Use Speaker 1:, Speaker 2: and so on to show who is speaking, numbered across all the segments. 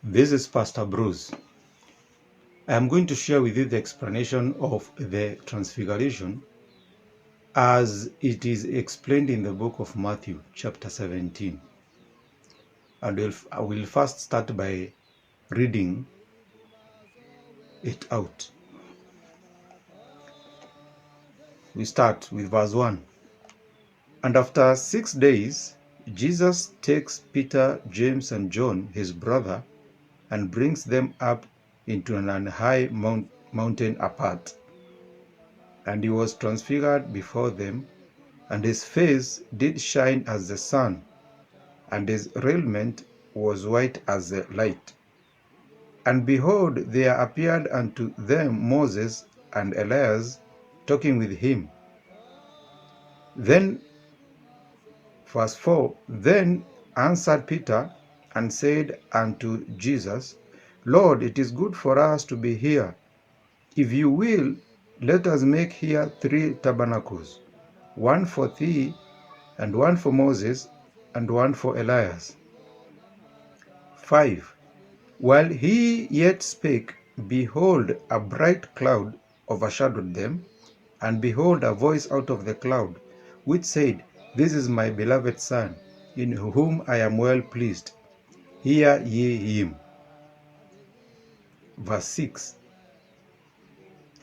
Speaker 1: This is Pastor Bruce. I am going to share with you the explanation of the Transfiguration as it is explained in the book of Mathew, chapter 17. And I will first start by reading it out. We start with verse 1. And after 6 days, Jesus takes Peter, James, and John, his brother, and brings them up into an high mountain apart. And he was transfigured before them, and his face did shine as the sun, and his raiment was white as the light. And behold, there appeared unto them Moses and Elias talking with him. Then, verse 4, Then answered Peter and said unto Jesus, Lord, it is good for us to be here. If you will, let us make here 3 tabernacles, one for thee, and one for Moses, and one for Elias. 5. While he yet spake, behold, a bright cloud overshadowed them, and behold, a voice out of the cloud, which said, This is my beloved Son, in whom I am well pleased. Hear ye him. Verse 6.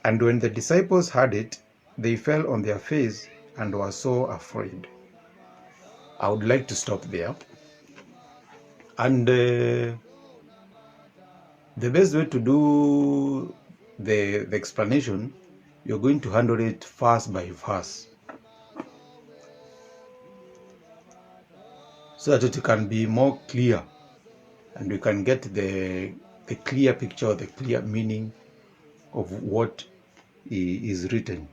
Speaker 1: And when the disciples heard it, they fell on their face and were so afraid. I would like to stop there. And the best way to do the explanation, you're going to handle it verse by verse, so that it can be more clear and we can get the clear picture, the clear meaning of what is written.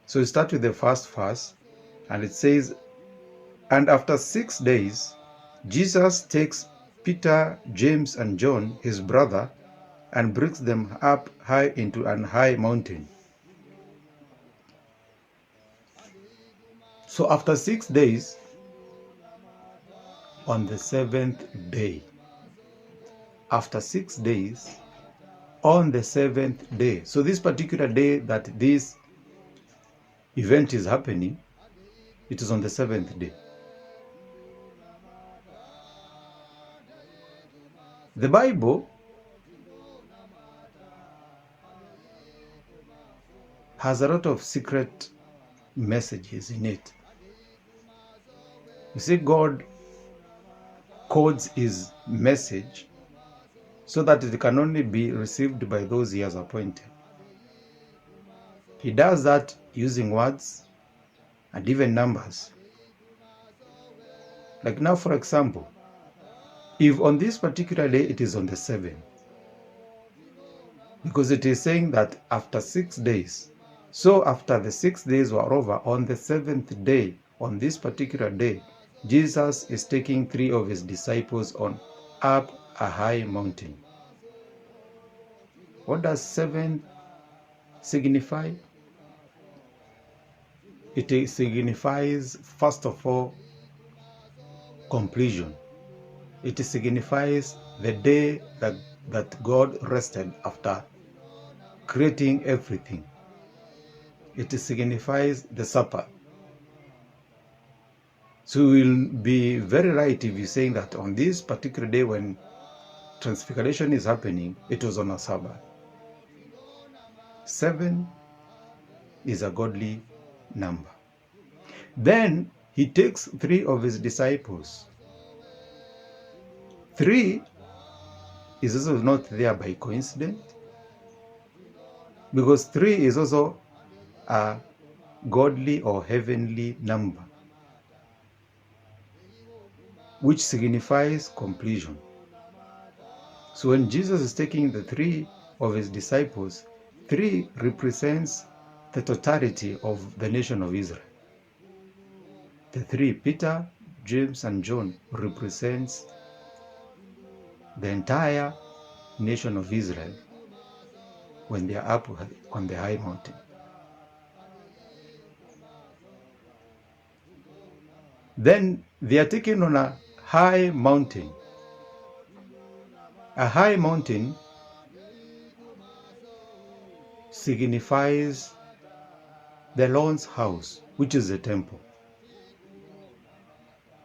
Speaker 1: So we start with the first verse, and it says, And after 6 days, Jesus takes Peter, James, and John, his brother, and brings them up high into an high mountain. So after 6 days, on the 7th day, after 6 days, on the 7th day, so this particular day that this event is happening, it is on the 7th day. The Bible has a lot of secret messages in it. You see, God codes his message so that it can only be received by those he has appointed. He does that using words and even numbers. Like now, for example, if on this particular day it is on the 7th, because it is saying that after 6 days, so after the 6 days were over, on the 7th day, on this particular day, Jesus is taking 3 of his disciples up a high mountain. What does 7 signify? It signifies, first of all, completion. It signifies the day that God rested after creating everything. It signifies the supper. So you will be very right if you're saying that on this particular day when Transfiguration is happening, it was on a Sabbath. 7 is a godly number. Then he takes 3 of his disciples. 3 is also not there by coincidence, because 3 is also a godly or heavenly number, which signifies completion. So when Jesus is taking the 3 of his disciples, 3 represents the totality of the nation of Israel. The 3, Peter, James, and John, represents the entire nation of Israel when they are up on the high mountain. Then they are taken on a high mountain. A high mountain signifies the Lord's house, which is the temple.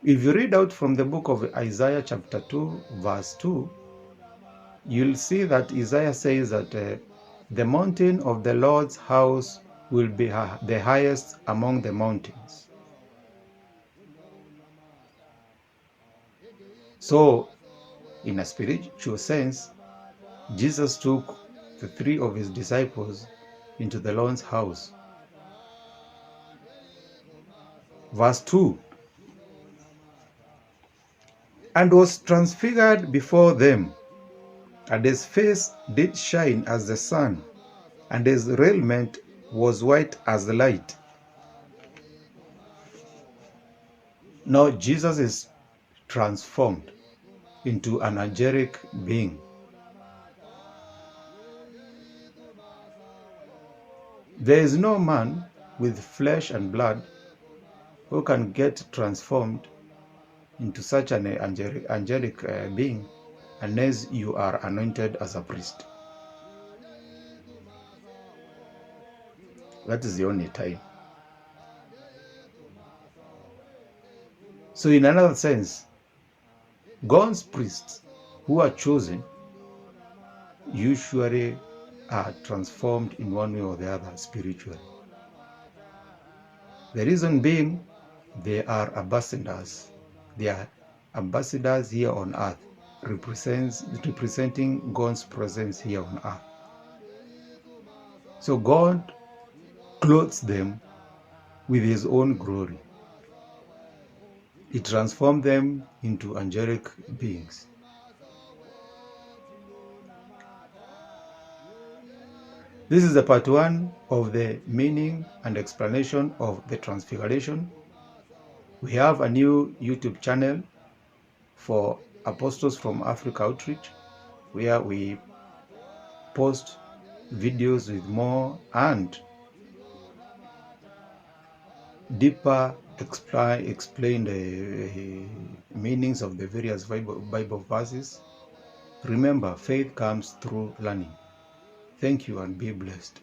Speaker 1: If you read out from the book of Isaiah chapter 2, verse 2, you'll see that Isaiah says that the mountain of the Lord's house will be the highest among the mountains. So, in a spiritual sense, Jesus took the 3 of his disciples into the Lord's house. Verse 2, and was transfigured before them, and his face did shine as the sun, and his raiment was white as the light. Now Jesus is transformed into an angelic being. There is no man with flesh and blood who can get transformed into such an angelic being unless you are anointed as a priest. That is the only time. So in another sense, God's priests who are chosen usually are transformed in one way or the other spiritually. The reason being, they are ambassadors. They are ambassadors here on earth, representing God's presence here on earth. So God clothes them with his own glory. He transformed them into angelic beings. This is the part 1 of the meaning and explanation of the Transfiguration. We have a new YouTube channel for Apostles from Africa Outreach, where we post videos with more and deeper explain the meanings of the various Bible verses. Remember, faith comes through learning. Thank you and be blessed.